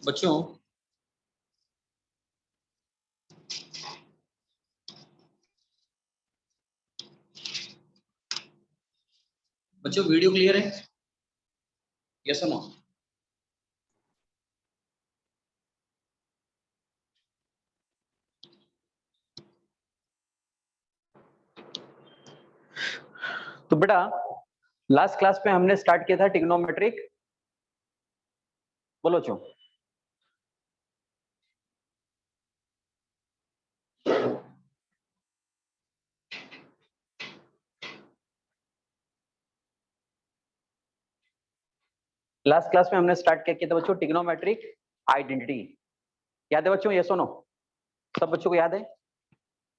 बच्चों बच्चों video clear है? यस और नो? तो बेटा लास्ट क्लास में हमने स्टार्ट किया था ट्रिग्नोमेट्रिक। बोलो चो। लास्ट क्लास में हमने स्टार्ट किया था बच्चों ट्रिग्नोमेट्रिक आइडेंटिटी। याद है बच्चों? यस और नो? सब बच्चों को याद है?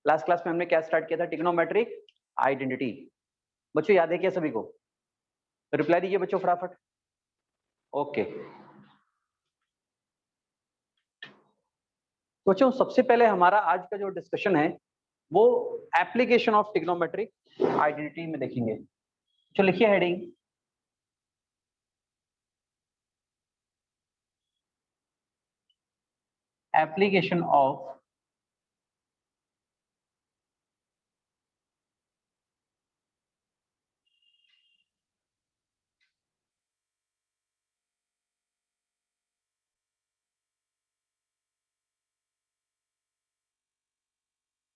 लास्ट क्लास में हमने क्या स्टार्ट किया था? Trigonometric identity. बच्चों याद है क्या सभी को? रिप्लाई दीजिए बच्चों फटाफट। ओके बच्चों, सबसे पहले हमारा आज का जो डिस्कशन है वो एप्लीकेशन ऑफ ट्रिग्नोमेट्रिक आइडेंटिटी में देखेंगे। तो लिखिए heading application of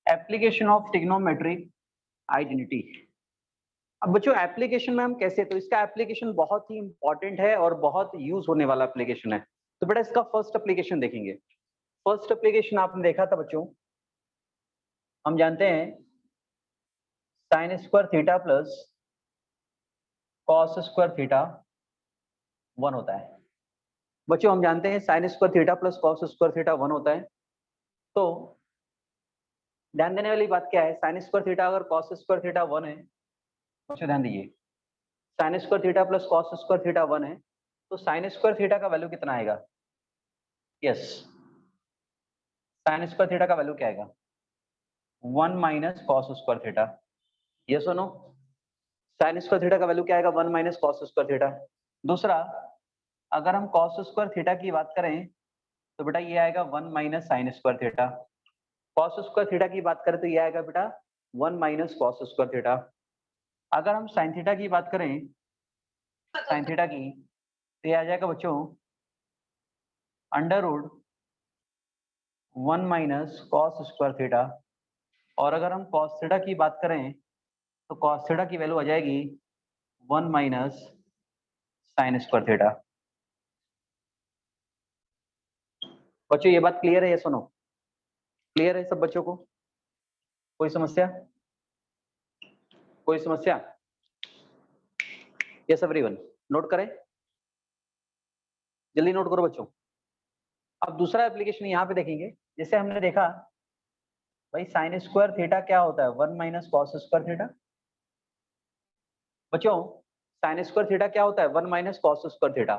application of trigonometric identity. अब बच्चों एप्लीकेशन में हम कैसे, तो इसका एप्लीकेशन बहुत ही इंपॉर्टेंट है और बहुत यूज होने वाला एप्लीकेशन है। तो बेटा इसका फर्स्ट एप्लीकेशन देखेंगे। फर्स्ट एप्लीकेशन आपने देखा था बच्चों, हम जानते हैं sine square theta plus cos square theta 1 होता है। बच्चों हम जानते हैं sine square theta plus cos square theta 1 होता है। तो ध्यान देने वाली बात क्या है, साइन स्क्वायर थीटा अगर कॉस स्क्वायर थीटा 1 है, बच्चों ध्यान दीजिए, sign square theta plus cos square theta 1 है, तो साइन स्क्वायर थीटा का वैल्यू कितना आएगा? यस, साइन स्क्वायर थीटा का वैल्यू क्या आएगा? 1 minus cos square theta. Yes और नो? साइन स्क्वायर थीटा का वैल्यू क्या आएगा? 1 माइनस कॉस स्क्वायर थीटा। दूसरा, अगर हम कॉस स्क्वायर थीटा की बात करें तो बेटा ये आएगा 1 minus sine square theta. Cos square theta की बात करें तो ये आएगा बेटा 1 माइनस कॉस स्क्वायर थीटा। अगर हम साइन थीटा की बात करें, साइन थीटा की, तो ये आ जाएगा बच्चों under root 1 minus cos square theta. और अगर हम कॉस थीटा की बात करें तो कॉस थीटा की वैल्यू आ जाएगी 1 माइनस साइन स्क्वायर थीटा। बच्चों ये बात क्लियर है? ये सुनो, क्लियर है सब बच्चों को? कोई समस्या? कोई समस्या? यस एवरीवन, नोट करें, जल्दी नोट करो बच्चों। अब दूसरा एप्लीकेशन यहाँ पे देखेंगे। जैसे हमने देखा भाई साइन स्क्वायर थीटा क्या होता है? 1 माइनस कॉस स्क्वायर थीटा। बच्चों साइन स्क्वायर थीटा क्या होता है? 1 माइनस कॉस स्क्वायर थीटा।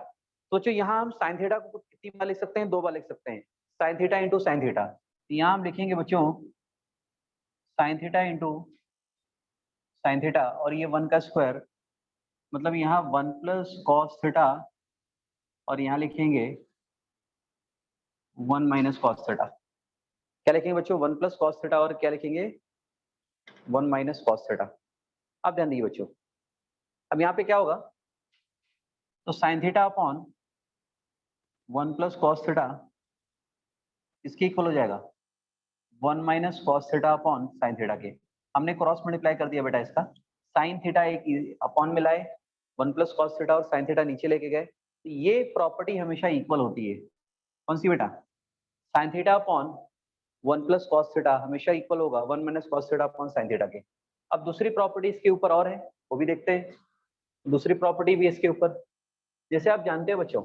सोचो यहाँ हम साइन थीटा को कितनी बार लिख सकते हैं? 2 बार लिख सकते हैं, sine theta into sine theta. यहाँ हम लिखेंगे बच्चों sine theta into sine theta, और ये 1 का स्क्वायर, मतलब यहाँ 1 प्लस कॉस थीटा, और यहाँ लिखेंगे 1 माइनस कॉस थीटा। क्या लिखेंगे बच्चों? 1 प्लस कॉस थीटा, और क्या लिखेंगे? 1 माइनस कॉस थीटा। अब ध्यान दीजिए बच्चों, अब यहाँ पे क्या होगा? तो sign theta upon 1 plus cos theta इसके इक्वल हो जाएगा 1 minus cos theta upon sine theta के। हमने क्रॉस मल्टीप्लाई कर दिया बेटा इसका, साइन थीटा एक अपॉन में लाए, 1 प्लस कॉस थीटा और साइन थीटा नीचे लेके गए, तो ये प्रॉपर्टी हमेशा इक्वल होती है। कौन सी बेटा? Sign theta upon 1 plus cos theta हमेशा इक्वल होगा 1 minus cos theta upon sine theta के। अब दूसरी प्रॉपर्टी इसके ऊपर और है, वो भी देखते हैं। दूसरी प्रॉपर्टी भी इसके ऊपर, जैसे आप जानते हैं बच्चों,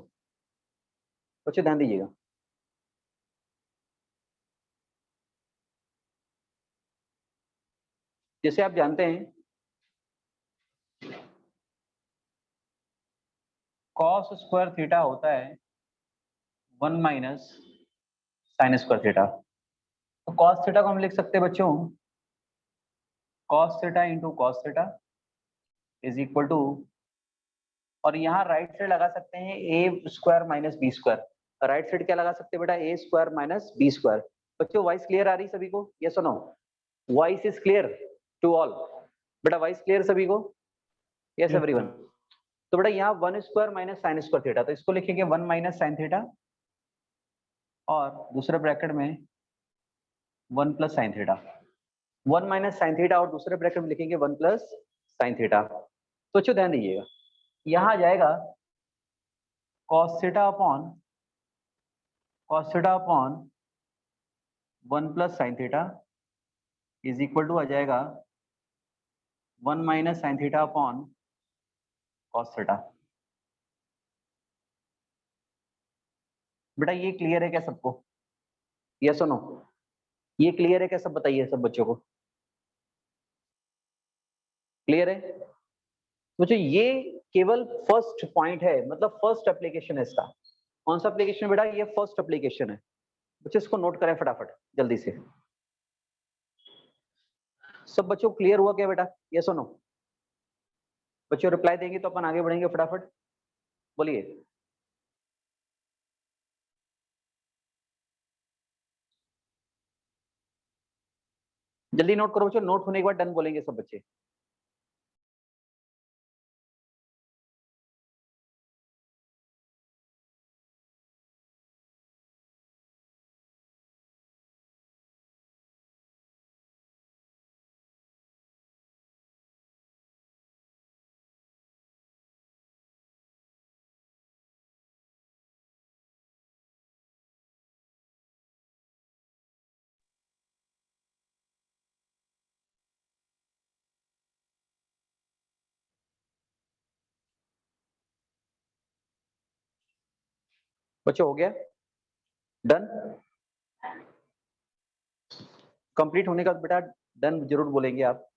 बच्चों ध्यान दीजिएगा, जैसे आप जानते हैं कॉस स्क्वायर थीटा होता है 1 माइनस साइन स्क्वायर थीटा। तो कॉस थीटा को हम लिख सकते हैं बच्चों cos theta into cos theta is equal to, और यहाँ राइट साइड लगा सकते हैं A square minus B square. Right side क्या लगा सकते हैं बेटा, A square minus B square. बच्चों वॉइस क्लियर आ रही सभी को, यस और no? Voice is clear to all? बेटा वॉइस क्लियर सभी को? Yes everyone. तो बेटा यहाँ 1 square minus sine square theta, तो इसको लिखेंगे 1 माइनस साइन थीटा, और दूसरे ब्रैकेट में 1 plus sine theta. 1 minus sine theta और दूसरे ब्रैकेट में लिखेंगे 1 प्लस साइन थीटा। तो अच्छे ध्यान दीजिएगा, यहाँ आ जाएगा cos theta upon 1 plus sine theta is equal to आ जाएगा 1 minus sine theta upon cos theta. बेटा ये क्लियर है क्या सबको, यस और नो? ये क्लियर है क्या, सब बताइए सब बच्चों को क्लियर है? मुझे ये केवल फर्स्ट पॉइंट है, मतलब फर्स्ट एप्लीकेशन है इसका। कौन सा एप्लीकेशन बेटा, ये फर्स्ट एप्लीकेशन है। बच्चों इसको नोट करें फटाफट जल्दी से। सब बच्चों क्लियर हुआ क्या बेटा, यस और नो? बच्चों रिप्लाई देंगे तो अपन आगे बढ़ेंगे फटाफट, बोलिए। जल्दी नोट करो बच्चों, नोट होने के बाद डन बोलेंगे सब बच्चे। बच्चों हो गया डन? कंप्लीट होने का बेटा डन जरूर बोलेंगे आप।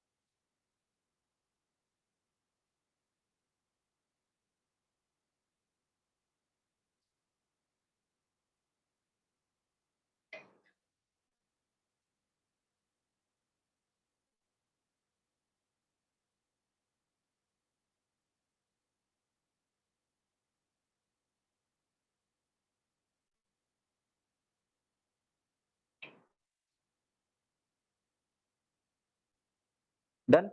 डन?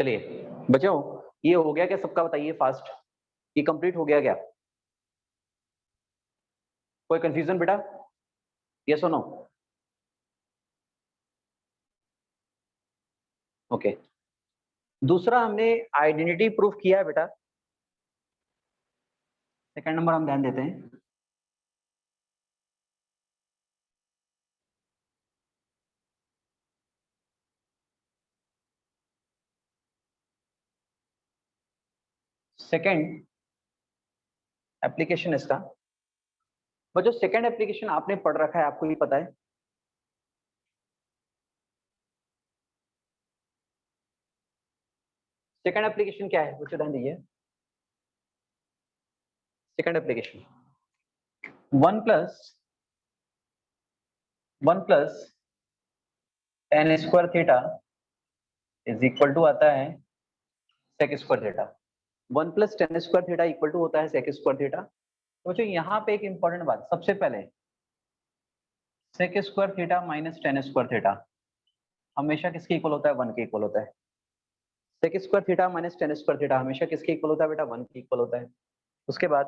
चलिए बच्चों ये हो गया क्या सबका, बताइए फास्ट, ये कंप्लीट हो गया क्या? कोई कंफ्यूजन बेटा, यस और नो? ओके। दूसरा हमने आइडेंटिटी प्रूफ किया है बेटा, सेकंड नंबर हम ध्यान देते हैं। सेकंड एप्लीकेशन इसका, बच्चों सेकंड एप्लीकेशन आपने पढ़ रखा है, आपको भी पता है। सेकंड एप्लीकेशन क्या है बच्चों, ध्यान दीजिए। Second application 1 plus tan square theta is equal to आता है sec square theta. 1 plus tan square theta equal to होता है sec स्क्वायर थीटा। तो बच्चों यहाँ पे एक इंपॉर्टेंट बात, सबसे पहले sec square theta minus tan square theta हमेशा किसके इक्वल होता है, 1 के इक्वल होता है। sec square theta minus tan square theta हमेशा किसके इक्वल होता है बेटा, 1 के इक्वल होता है। उसके बाद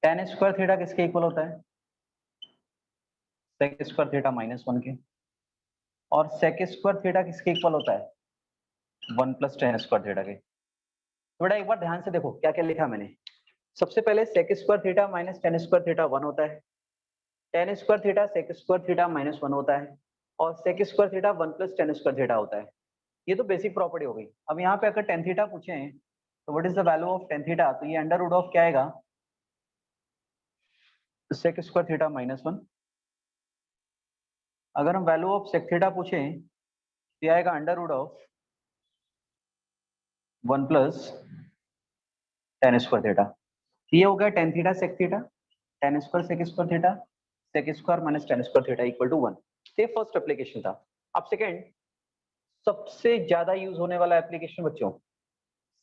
tan स्क्वायर थीटा किसके इक्वल होता है, sec स्क्वायर थीटा माइनस 1 के। और sec स्क्वायर थीटा किसके इक्वल होता है, 1 प्लस tan स्क्वायर थीटा के। तो बेटा एक बार ध्यान से देखो क्या क्या लिखा मैंने। सबसे पहले sec square theta minus tan square theta 1 होता है, tan square theta sec square theta minus 1 होता है, और sec square theta 1 plus tan square theta होता है। ये तो बेसिक प्रॉपर्टी हो गई। अब यहाँ पे अगर tan थीटा पूछे तो what is the value of tan theta, तो ये अंडर रूट ऑफ क्या आएगा, sec स्क्वायर थीटा माइनस 1। अगर हम वैल्यू ऑफ sec थीटा पूछे तो ये आएगा under root of 1 plus tan square theta. ये हो गया tan theta sec theta, tan square sec square theta, sec square minus tan square theta equal to 1। ये फर्स्ट एप्लीकेशन था। अब सेकंड सबसे ज्यादा यूज होने वाला एप्लीकेशन बच्चों,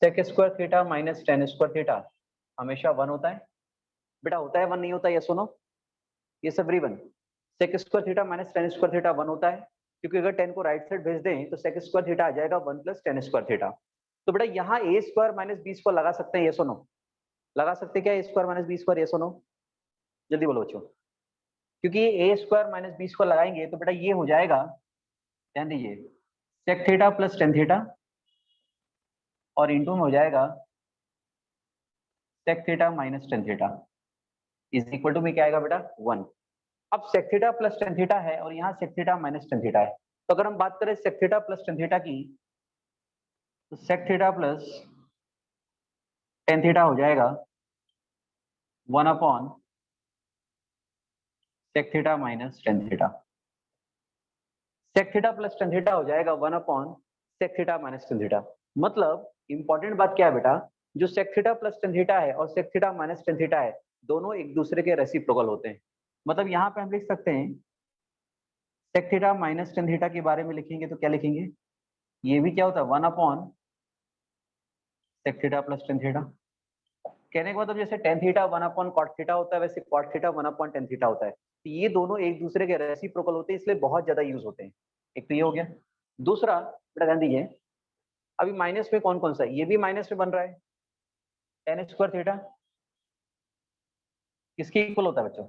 sec square theta minus tan square theta हमेशा 1 होता है बेटा, होता है 1 नहीं होता, ये सुनो ये सब everyone. sec square theta minus tan square theta 1 होता है, क्योंकि अगर 10 को राइट साइड भेज दें तो sec स्क्वायर थीटा आ जाएगा 1 प्लस tan स्क्वायर थीटा। तो बेटा यहाँ a square minus b square लगा सकते हैं, ये सुनो लगा सकते हैं क्या, a square minus b square, ये सुनो जल्दी बोलो बच्चों, क्योंकि ये a square minus b square लगाएंगे तो बेटा ये हो जाएगा, ध्यान दीजिए, sec theta plus tan theta और इंटू में हो जाएगा sec theta minus tan theta is equal to में क्या आएगा बेटा 1। अब sec theta plus tan theta है और यहाँ sec theta minus tan theta है, तो अगर हम बात करें sec theta plus tan theta की, तो sec theta plus tan theta हो जाएगा 1 upon sec theta minus tan theta. sec theta plus tan theta हो जाएगा 1 upon sec theta minus tan theta. मतलब इंपॉर्टेंट बात क्या है बेटा, जो sec theta plus tan theta है और sec theta minus tan theta है, दोनों एक दूसरे के रेसिप्रोकल होते हैं। मतलब यहाँ पे हम लिख सकते हैं sec theta minus tan theta के बारे में लिखेंगे तो क्या लिखेंगे, ये भी क्या होता है 1 upon sec theta plus tan theta. कहने का मतलब जैसे tan theta 1 upon cot theta होता है, वैसे cot theta 1 upon tan theta होता है। तो ये दोनों एक दूसरे के रेसिप्रोकल होते हैं, इसलिए बहुत ज्यादा यूज होते हैं। एक तो ये हो गया। दूसरा बेटा ध्यान दीजिए, अभी माइनस में कौन कौन सा है, ये भी माइनस में बन रहा है, tan स्क्वायर थीटा किसके इक्वल होता है बच्चों,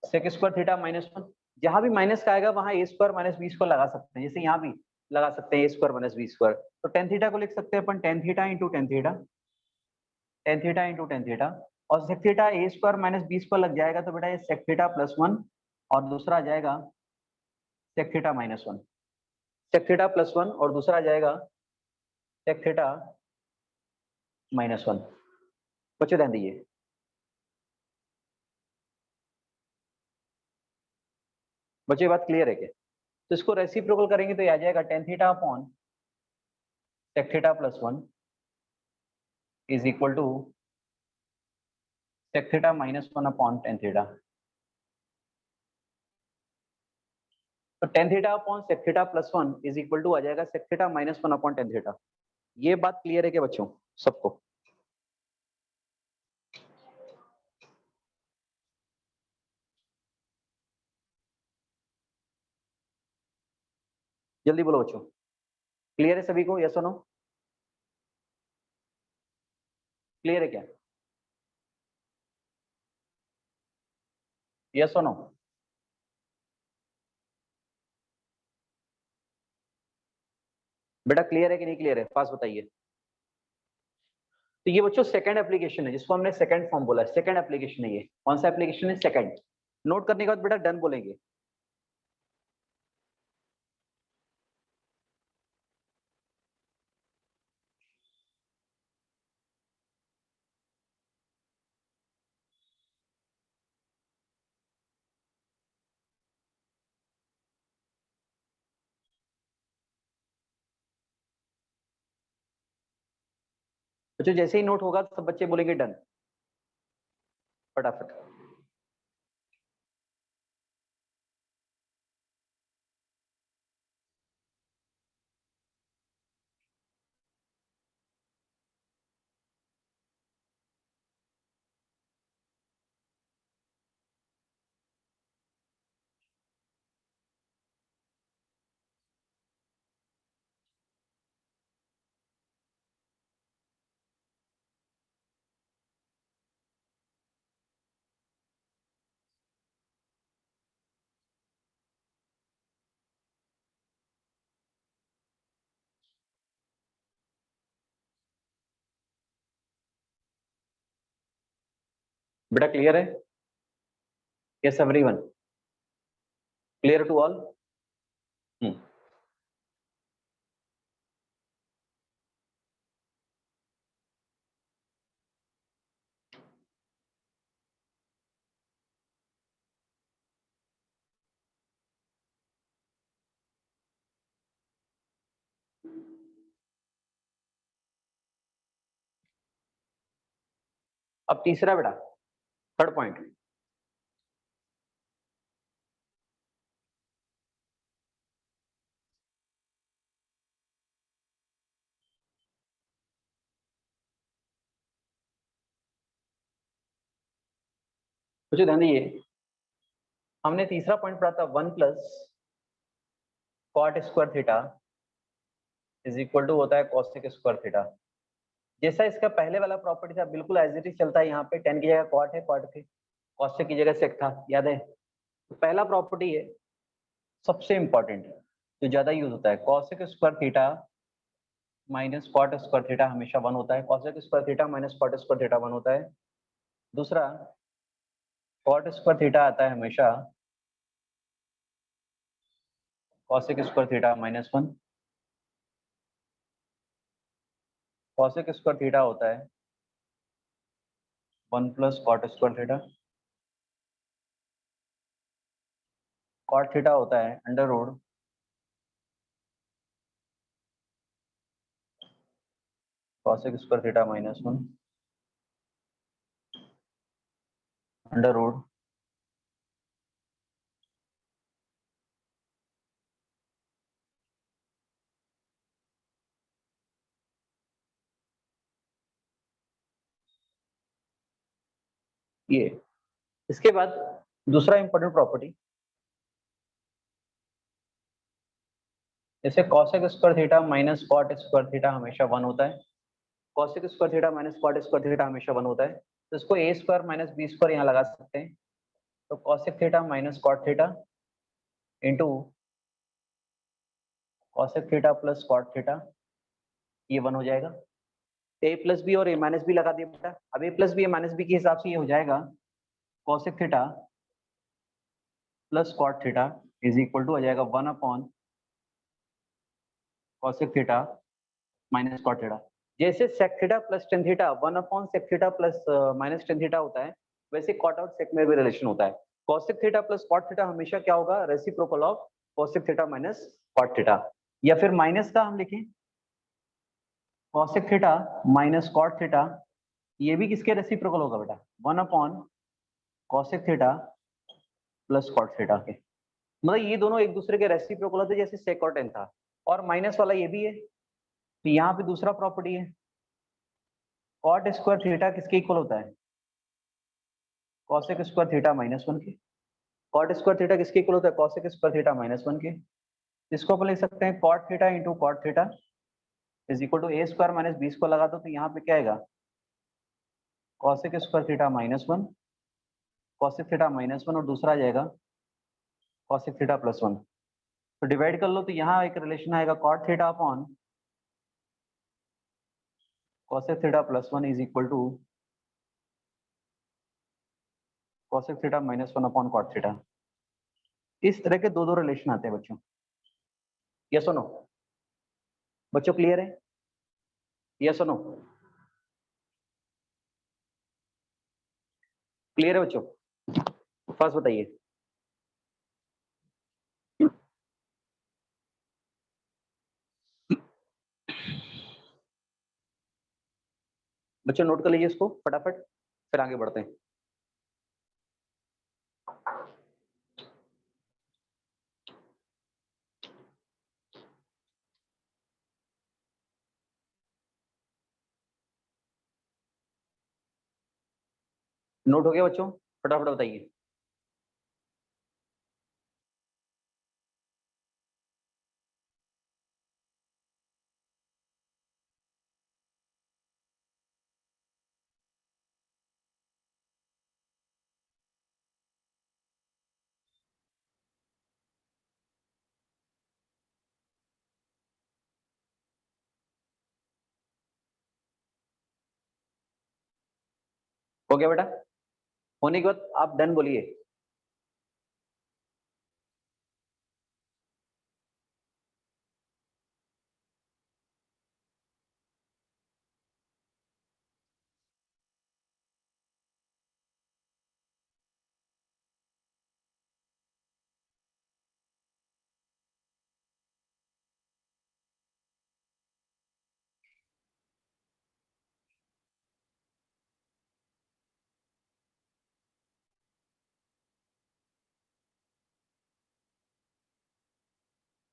sec स्क्वायर थीटा माइनस 1। जहां भी माइनस का आएगा वहां a square minus b square लगा सकते हैं, जैसे यहाँ भी लगा सकते हैं a square minus b square. तो tan थीटा को लिख सकते हैं अपन tan theta into tan theta, tan theta into tan theta, और sec theta a square minus b square लग जाएगा, तो बेटा ये sec थीटा प्लस 1 और दूसरा आ जाएगा sec theta minus 1, sec theta plus 1 और दूसरा आ जाएगा sec थीटा माइनस 1। बच्चों ध्यान दीजिए, बच्चों ये बात क्लियर है क्या, तो इसको रेसिप्रोकल करेंगे तो ये आ जाएगा tan theta upon sec theta plus 1 is equal to sec theta minus 1 upon tan theta. तो tan theta upon sec theta plus 1 is equal to आ जाएगा sec theta minus 1 upon tan theta. ये बात क्लियर है क्या बच्चों सबको, जल्दी बोलो बच्चों, क्लियर है सभी को, यस और नो, क्लियर है क्या, यस और नो। बेटा क्लियर है कि नहीं क्लियर है, पास बताइए। तो ये बच्चों सेकंड एप्लीकेशन है, जिसको हमने सेकंड फॉर्म बोला है, सेकंड एप्लीकेशन है ये। कौन सा एप्लीकेशन है, सेकंड। नोट करने के बाद बेटा डन बोलेंगे। बच्चों जैसे ही नोट होगा तो सब बच्चे बोलेंगे डन, फटाफट। बेटा क्लियर है, yes everyone, clear to all. अब तीसरा बेटा, थर्ड पॉइंट, कुछ ध्यान दीजिए, हमने तीसरा पॉइंट पढ़ा था 1 plus cot square theta is equal to होता है कॉसेक स्क्वायर थीटा। जैसा इसका पहले वाला प्रॉपर्टी था बिल्कुल एज इट इज चलता है। यहाँ पे टेन की जगह कॉट है, कॉट के कॉसेक की जगह सेक था, याद है। तो पहला प्रॉपर्टी है सबसे इंपॉर्टेंट जो ज्यादा यूज होता है, cosec square theta minus cot square theta हमेशा 1 होता है। Cosec square theta minus cot square theta 1 होता है। दूसरा कॉट स्क्वायर थीटा आता है हमेशा cosec square theta minus 1। Cosec square theta होता है 1 plus cot square theta. Cot theta होता है under root cosec square theta minus 1 under root ये। इसके बाद दूसरा इंपॉर्टेंट प्रॉपर्टी, जैसे cosec square theta minus cot square theta हमेशा 1 होता है। Cosec square theta minus cot square theta हमेशा 1 होता है। तो इसको A square minus B square यहाँ लगा सकते हैं। तो cosec theta minus cot theta into cosec theta plus cot theta, ये 1 हो जाएगा। ए प्लस बी और ए माइनस बी लगा दिया बेटा। अब A plus B A minus B के हिसाब से ये हो जाएगा cosec theta plus cot theta is equal to हो जाएगा 1 upon cosec theta minus cot theta. जैसे sec theta plus tan theta 1 upon sec theta plus minus tan theta होता है, वैसे कॉट और सेक में भी रिलेशन होता है। Cosec theta plus cot theta हमेशा क्या होगा, reciprocal of cosec theta minus cot theta. या फिर माइनस का हम लिखें cosec theta minus cot theta, ये भी किसके रेसिप्रोकल होगा बेटा, 1 upon cosec theta plus cot theta के। मतलब ये दोनों एक दूसरे के रेसिप्रोकल होते हैं, जैसे सेक और टेन था। और माइनस वाला ये भी है। तो यहाँ पे दूसरा प्रॉपर्टी है, कॉट स्क्वायर थीटा किसके इक्वल होता है, कॉसेक स्क्वायर थीटा माइनस 1 के। कॉट स्क्वायर थीटा किसके इक्वल होता है, कॉसेक स्क्वायर थीटा माइनस 1 के। इसको अपन लिख सकते हैं cot theta into cot theta is equal to A square minus B square लगा दो, तो यहाँ पे क्या आएगा, cosec square theta minus 1 cosec theta minus 1 और दूसरा आ जाएगा कॉसेक थीटा प्लस 1। तो डिवाइड कर लो तो यहाँ एक रिलेशन आएगा cot theta upon cosec theta plus 1 is equal to cosec theta minus 1 upon cot theta. इस तरह के दो दो रिलेशन आते हैं बच्चों। यस और नो बच्चों, क्लियर है, यस और नो क्लियर है बच्चों, फर्स्ट बताइए। बच्चों नोट कर लीजिए इसको फटाफट, फिर आगे बढ़ते हैं। नोट हो गया बच्चों, फटाफट बताइए। हो गया बेटा, होने के बाद आप डन बोलिए।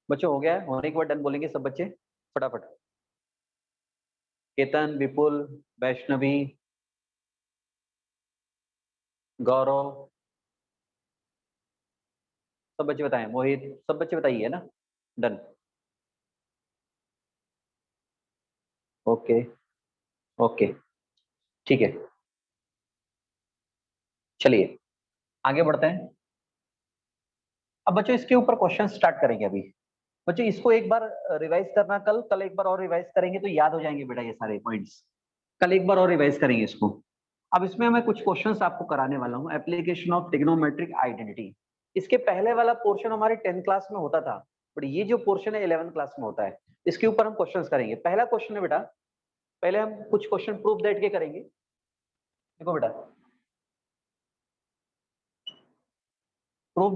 बच्चों हो गया है, होने के बाद डन बोलेंगे सब बच्चे फटाफट। केतन, विपुल, वैष्णवी, गौरव, सब बच्चे बताएं, मोहित, सब बच्चे बताइए ना। डन। ओके ओके, ठीक है, चलिए आगे बढ़ते हैं। अब बच्चों इसके ऊपर क्वेश्चन स्टार्ट करेंगे अभी। बच्चों इसको एक बार रिवाइज करना, कल कल एक बार और रिवाइज करेंगे तो याद हो जाएंगे बेटा ये सारे पॉइंट्स। कल एक बार और रिवाइज करेंगे इसको। अब इसमें मैं कुछ क्वेश्चंस आपको कराने वाला हूँ, एप्लीकेशन ऑफ ट्रिग्नोमेट्रिक आइडेंटिटी। इसके पहले वाला पोर्शन हमारे 10th क्लास में होता था, बट ये जो पोर्शन है 11th क्लास में होता है। इसके ऊपर हम क्वेश्चंस करेंगे। पहला क्वेश्चन है बेटा, पहले हम कुछ क्वेश्चन प्रूफ दैट के करेंगे। देखो बेटा, प्रूफ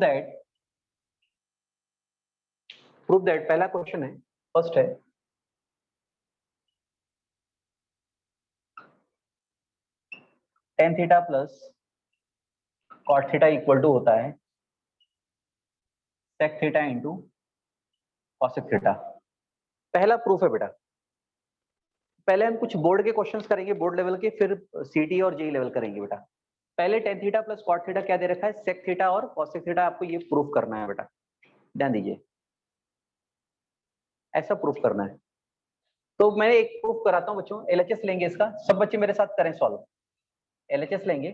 दैट पहला क्वेश्चन है, फर्स्ट है, tan theta plus cot theta equal to होता है sec theta into cosec theta. पहला प्रूफ है बेटा। पहले हम कुछ बोर्ड के क्वेश्चंस करेंगे, बोर्ड लेवल के, फिर सीटी और जेई लेवल करेंगे बेटा। पहले tan theta plus cot theta क्या दे रखा है, सेक थीटा और कॉसेक थीटा, आपको ये प्रूफ करना है बेटा, ध्यान दीजिए, ऐसा प्रूफ करना है। तो मैं एक प्रूफ कराता हूँ बच्चों, एलएचएस लेंगे इसका, सब बच्चे मेरे साथ करें सॉल्व। एलएचएस लेंगे,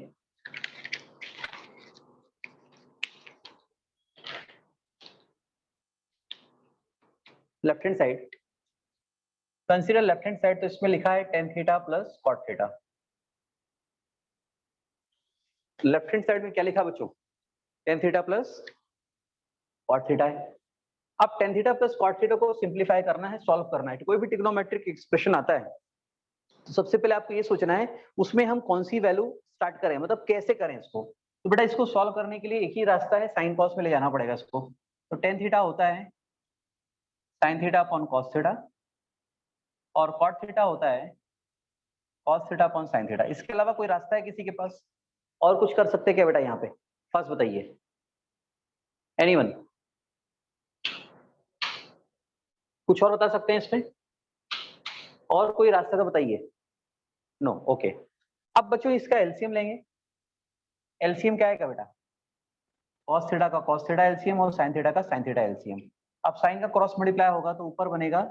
left hand side, consider left hand side, तो इसमें लिखा है tan theta plus cot theta. Left hand side में क्या लिखा बच्चों, tan theta plus cot theta है। अब tan theta plus cot theta को सिंप्लीफाई करना है, सॉल्व करना है। कोई भी ट्रिग्नोमेट्रिक एक्सप्रेशन आता है तो सबसे पहले आपको ये सोचना है उसमें हम कौन सी वैल्यू स्टार्ट करें, मतलब कैसे करें इसको। तो बेटा इसको सॉल्व करने के लिए एक ही रास्ता है, साइन कॉस में ले जाना पड़ेगा इसको। तो टेन थीटा होता है sign theta upon cos theta, और कॉट थीटा होता है cos theta upon sine theta. इसके अलावा कोई रास्ता है किसी के पास, और कुछ कर सकते हैं क्या बेटा यहाँ पे, फर्स्ट बताइए, एनीवन, कुछ और बता सकते हैं इसमें, और कोई रास्ता तो बताइए। No, okay. अब बच्चों इसका एलसीएम लेंगे। एलसीएम क्या है क्या बेटा, कॉस थीटा का कॉस थीटा एलसीएम और साइन थीटा का साइन थीटा एलसीएम। अब साइन का क्रॉस मल्टीप्लाई होगा तो ऊपर बनेगा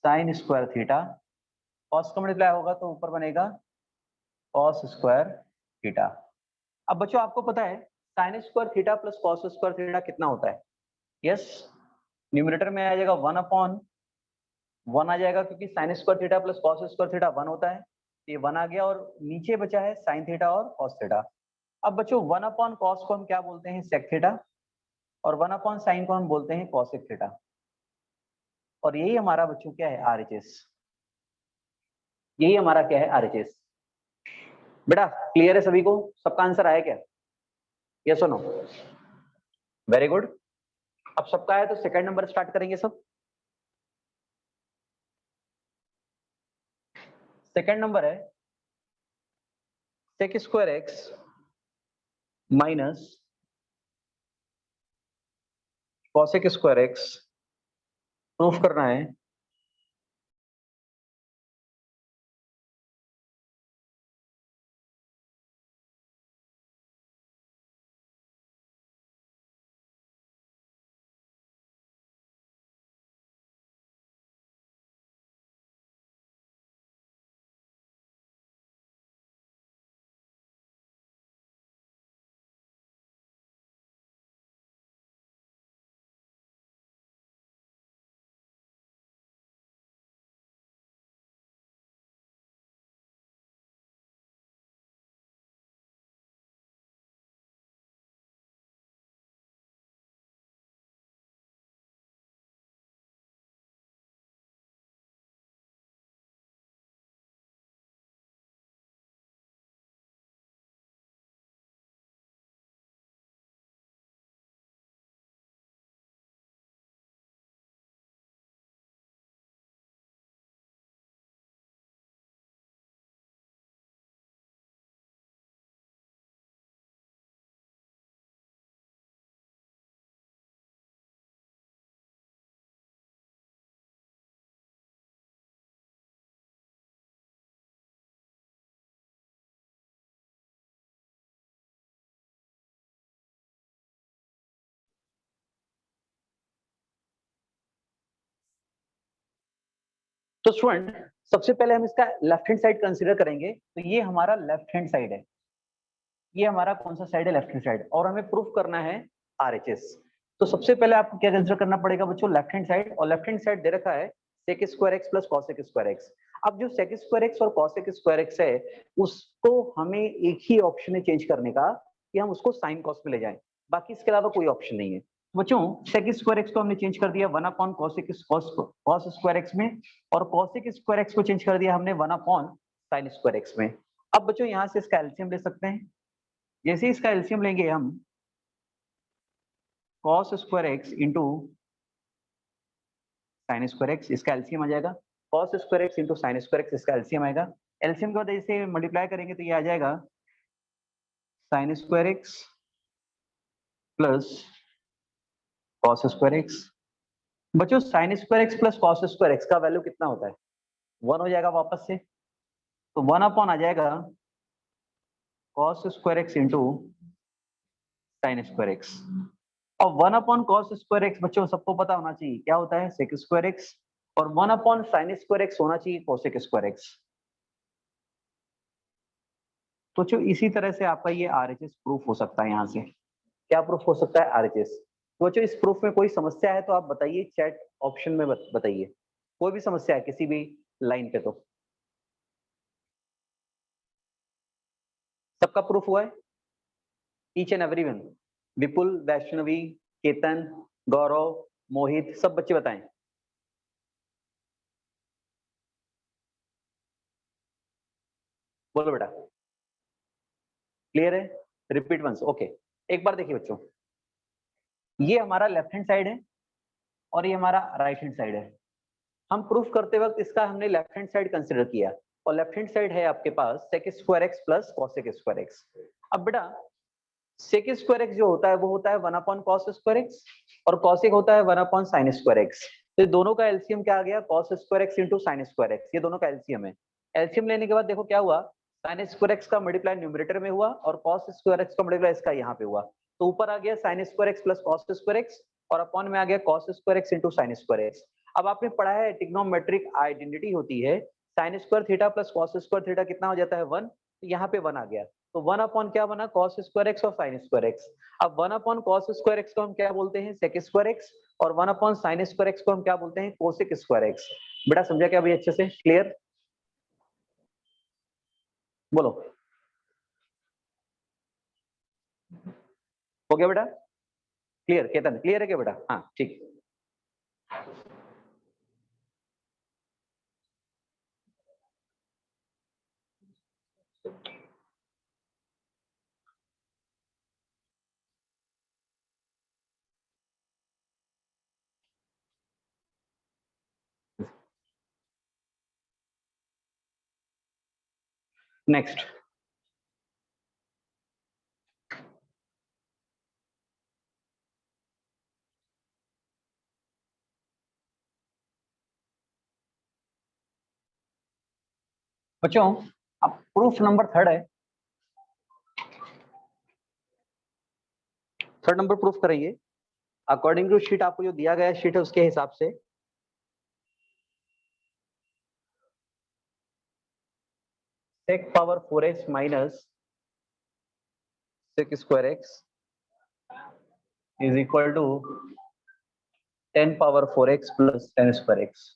साइन स्क्वायर थीटा, कॉस का मल्टीप्लाई होगा तो ऊपर बनेगा कॉस स्क्वायर थीटा। अब बच्चों आपको पता है sign square theta plus cos square theta कितना होता है, यस, न्यूमरेटर में आ जाएगा 1/1 आ जाएगा, क्योंकि sign square theta plus cos square theta 1 होता है, तो ये 1 आ गया, और नीचे बचा है साइन थीटा और कॉस थीटा। अब बच्चों 1/cos को हम क्या बोलते हैं, सेक थीटा, और 1/sin को हम बोलते हैं कॉसेक थीटा। और यही हमारा बच्चों क्या है, आरएचएस। यही हमारा क्या है, आरएचएस। बेटा क्लियर है सभी को, सबका आंसर आया क्या, यस और नो, वेरी गुड। अब सबका है तो सेकंड नंबर स्टार्ट करेंगे सब। सेकंड नंबर है sec square x minus cosec square x, proof करना है तो स्टूडेंट सबसे पहले हम इसका लेफ्ट हैंड साइड कंसीडर करेंगे, तो ये हमारा लेफ्ट हैंड साइड है, ये हमारा कौन सा साइड है, लेफ्ट हैंड साइड, और हमें प्रूफ करना है आरएचएस। तो सबसे पहले आपको क्या कंसीडर करना पड़ेगा बच्चों, लेफ्ट हैंड साइड, और लेफ्ट हैंड साइड दे रखा है sec square x plus cos square x. अब जो sec स्क्वायर एक्स और cos स्क्वायर एक्स है, उसको हमें एक ही ऑप्शन है चेंज करने का कि हम उसको sin cos में ले जाएं, बाकी इसके अलावा कोई ऑप्शन नहीं है। बच्चों sec स्क्वायर एक्स को हमने चेंज कर दिया 1 अपॉन cos स्क्वायर एक्स में, और cos स्क्वायर एक्स को चेंज कर दिया हमने 1 अपॉन sin स्क्वायर एक्स में। अब बच्चों यहाँ से इसका एलसीएम ले सकते हैं, जैसे ही इसका एलसीएम लेंगे हम cos square x into sine square x, इसका एलसीएम आ जाएगा, cos square x into sine square x, इसका एलसीएम आएगा। एलसीएम के बाद इसे मल्टीप्लाई करेंगे तो ये आ जाएगा sine square x plus cos square x. बच्चों sine square x plus cos square x का वैल्यू कितना होता है, 1 हो जाएगा वापस से, तो 1 अपॉन आ जाएगा cos square x into sine square x. और 1 अपॉन cos स्क्वायर एक्स बच्चों सबको पता होना चाहिए क्या होता है, sec स्क्वायर एक्स, और 1 अपॉन sin स्क्वायर एक्स होना चाहिए cosec स्क्वायर एक्स। तो जो इसी तरह से आपका ये आरएचएस प्रूफ हो सकता है, यहाँ से क्या प्रूफ हो सकता है, आरएचएस। तो जो इस प्रूफ में कोई समस्या है तो आप बताइए, चैट ऑप्शन में बताइए, कोई भी समस्या है किसी भी लाइन पे, तो सबका प्रूफ हुआ है, ईच एंड एवरीवन, विपुल, वैष्णवी, केतन, गौरव, मोहित, सब बच्चे बताएं। बोलो बेटा, क्लियर है, रिपीट वंस, ओके। एक बार देखिए बच्चों, ये हमारा लेफ्ट हैंड साइड है और ये हमारा राइट हैंड साइड है। हम प्रूफ करते वक्त इसका हमने लेफ्ट हैंड साइड कंसीडर किया, और लेफ्ट हैंड साइड है आपके पास sec square x plus cosec square x. अब बेटा sec स्क्वायर एक्स जो होता है वो होता है 1 अपॉन cos स्क्वायर एक्स, और cosec होता है 1 अपॉन sin स्क्वायर एक्स। तो दोनों का एलसीएम क्या आ गया, cos square x into sine square x, ये दोनों का एलसीएम है। एलसीएम लेने के बाद देखो क्या हुआ, sin स्क्वायर एक्स का मल्टीप्लाई न्यूमरेटर में हुआ और cos स्क्वायर एक्स का मल्टीप्लाई इसका यहाँ पे हुआ, तो ऊपर आ गया sin square x plus cos square x, और अपॉन में आ गया cos square x into sine square x. अब आपने पढ़ा है ट्रिग्नोमेट्रिक आइडेंटिटी होती है, sign square theta plus cos square theta कितना हो जाता है 1, तो यहाँ पे 1 आ गया, तो 1 अपॉन क्या बना, cos स्क्वायर एक्स और sin स्क्वायर एक्स। अब 1 अपॉन cos स्क्वायर एक्स को हम क्या बोलते हैं, sec स्क्वायर एक्स, और 1 अपॉन sin स्क्वायर एक्स को हम क्या बोलते हैं, cosec स्क्वायर एक्स। बेटा समझा क्या भाई अच्छे से, क्लियर, बोलो, हो गया बेटा, क्लियर, केतन क्लियर है क्या बेटा, हाँ ठीक। नेक्स्ट, बच्चों अब प्रूफ नंबर थर्ड है, थर्ड नंबर प्रूफ कराइए अकॉर्डिंग टू शीट, आपको जो दिया गया शीट है उसके हिसाब से। sec power 4x minus sec square x is equal to 10 power 4x plus 10 square x.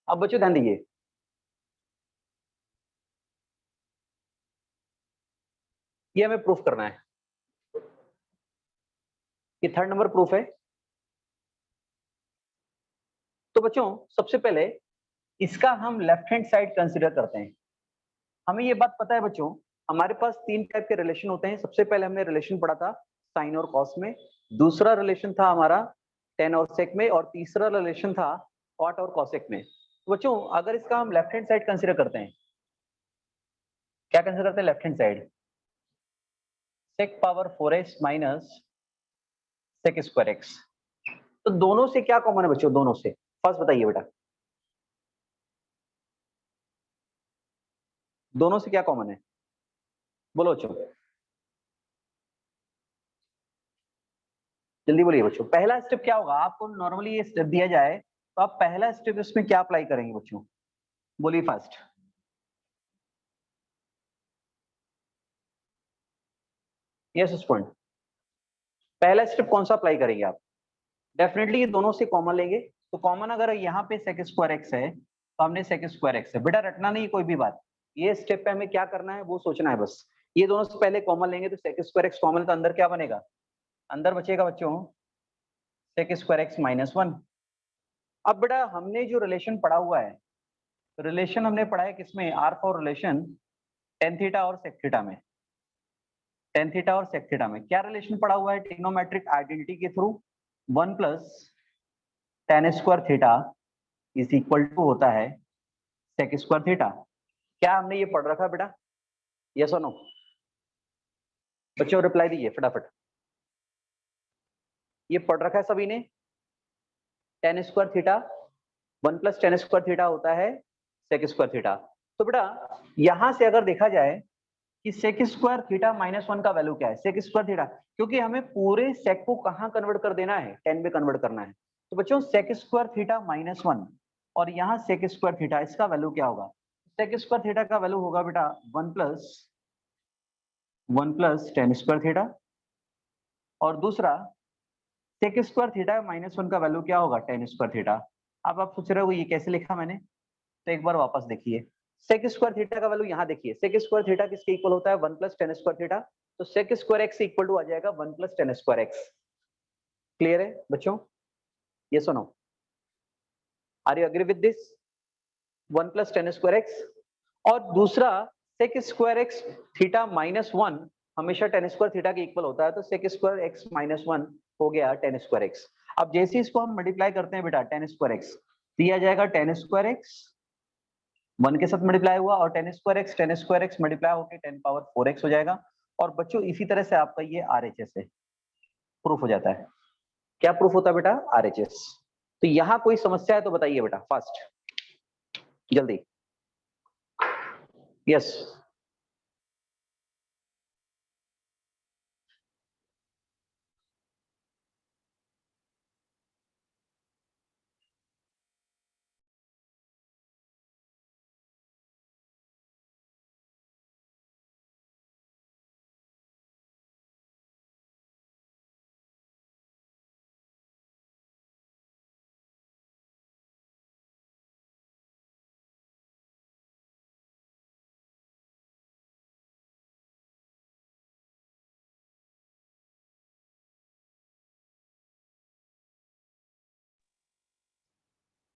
अब बच्चों ध्यान दीजिए, ये हमें प्रूफ करना है, ये थर्ड नंबर प्रूफ है। तो बच्चों सबसे पहले इसका हम लेफ्ट हैंड साइड कंसीडर करते हैं। हमें ये बात पता है बच्चों, हमारे पास 3 टाइप के रिलेशन होते हैं। सबसे पहले हमने रिलेशन पढ़ा था साइन और कॉस में, दूसरा रिलेशन था हमारा टेन और सेक में, और तीसरा रिलेशन था कॉट और कॉसेक में। तो बच्चों अगर इसका हम लेफ्ट हैंड साइड कंसीडर करते हैं, क्या कंसीडर करते हैं left hand side, sec power 4x minus sec square x. तो दोनों से क्या कॉमन है बच्चों, दोनों से फर्स्ट बताइए बेटा, दोनों से क्या कॉमन है, बोलो बच्चों। जल्दी बोलिए बच्चों, पहला स्टेप क्या होगा? आपको नॉर्मली ये स्टेप दिया जाए तो आप पहला स्टेप इसमें क्या अप्लाई करेंगे बच्चों? बोलिए फास्ट। यस स्टूडेंट, पहला स्टेप कौन सा अप्लाई करेंगे आप? डेफिनेटली ये दोनों से कॉमन लेंगे। तो कॉमन अगर यहाँ पे सेक स्क्वायर एक्स है तो हमने सेक स्क्वायर एक्स है, बेटा रटना नहीं कोई भी बात। ये स्टेप पे हमें क्या करना है वो सोचना है बस। ये दोनों से पहले कॉमन लेंगे तो सेक स्क्वायर एक्स कॉमन, तो अंदर क्या बनेगा? अंदर बचेगा बच्चों sec square x minus one. अब बेटा हमने जो रिलेशन पढ़ा हुआ है, रिलेशन हमने पढ़ा है किसमें? आर फॉर रिलेशन टेन थीटा और सेक थीटा में। टेन थीटा और सेक थीटा में क्या रिलेशन पढ़ा हुआ है? ट्रिग्नोमेट्रिक आइडेंटिटी के through one plus tan square theta is equal to होता है सेक स्क्वायर थीटा। क्या हमने ये पढ़ रखा बेटा? यस और नो? बच्चों रिप्लाई दीजिए फटाफट। ये पढ़ रखा है सभी ने? Ten square theta one plus tan square theta होता है सेक स्क्वायर थीटा। तो बेटा यहां से अगर देखा जाए कि sec square theta minus one का वैल्यू क्या है? सेक स्क्वायर थीटा, क्योंकि हमें पूरे सेक को कहां कन्वर्ट कर देना है? टेन में कन्वर्ट करना है। तो बच्चों sec square theta minus one और यहाँ सेक स्क्वायर थीटा, इसका वैल्यू क्या होगा? सेक स्क्वायर थीटा का वैल्यू होगा बेटा one plus tan square theta, और दूसरा sec square theta minus one का वैल्यू क्या होगा? Tan square theta. अब आप सोच रहे हो ये कैसे लिखा मैंने, तो एक बार वापस देखिए। सेक स्क्वायर थीटा का वैल्यू यहाँ देखिए, सेक स्क्वायर थीटा किसके इक्वल होता है? One plus tan square theta. तो सेक स्क्वायर एक्स इक्वल टू आ जाएगा one plus tan square x. Clear है बच्चों? ये सुनो, are you agree with this? One plus tan square x, और दूसरा sec square x theta minus one हमेशा टेन स्क्वायर थीटा के इक्वल होता है, तो सेक स्क्वायर एक्स माइनस वन हो गया टेन स्क्वायर एक्स। अब जैसे इसको हम मल्टीप्लाई करते हैं बेटा, टेन स्क्वायर एक्स दिया जाएगा टेन स्क्वायर एक्स वन के साथ मल्टीप्लाई हुआ, और टेन स्क्वायर एक्स मल्टीप्लाई होकर टेन पावर फोर एक्स हो जाएगा। और बच्चों इसी तरह से आपका ये आरएचएस है, प्रूफ हो जाता है। क्या प्रूफ होता है बेटा? आरएचएस। तो यहाँ कोई समस्या है तो बताइए बेटा फास्ट, जल्दी। यस।